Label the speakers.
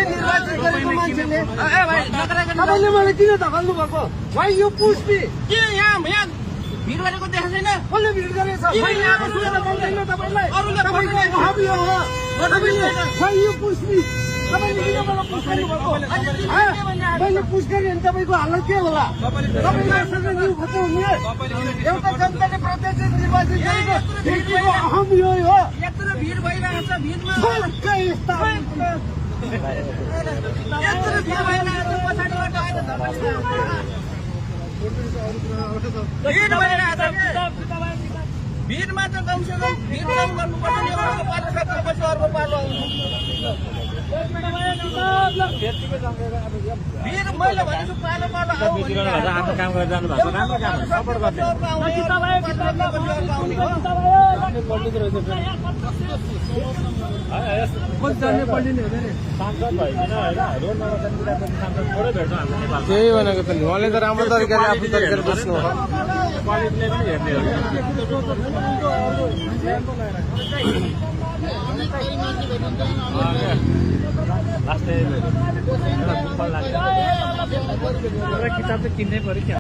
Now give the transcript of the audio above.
Speaker 1: मान्छे निर्वाचित गरेको मान्छेले तपाईँले मलाई किन धकाल्नु भएको? भाइ यो पुष्टि
Speaker 2: के यहाँ भिड गरेको देखाएको छैन?
Speaker 1: कसले भिड गरेछ? तपाईँलाई भाइ यो पुष्टि तपाईँले किन मलाई पुष्टाउनु भएको? मैले पुष्ट गरेँ भने तपाईँको हालत के होला? तपाईँले खोज्नुहुने एउटा जनताले प्रत्यक्ष निर्वाचित गरेको व्यक्तिको अहम यो हो।
Speaker 2: यत्रो भिड भइरहेको छ, भिडमा
Speaker 1: यस्ता
Speaker 2: यत्रो भिड भइरहेको छ, पछाडिबाट आएर भिड भइरहेको छ। भिडमा त कमसेकम भिड कम गर्नुपर्छ नि, एउटा पालो सकेपछि अर्को पालो आउँछ। भिड मैले भनेको पालो पालो आऊ
Speaker 3: आफ्नो काम गरेर जानु भएको राम्रो काम सपोर्ट गर्छ।
Speaker 1: त्यही भनेको त नि, उहाँले त राम्रो तरिकाले आफ्नो तरिकाले बस्नु हो।
Speaker 3: कलेजले पनि हेर्ने हो। किताब त किन्नै पर्यो क्या।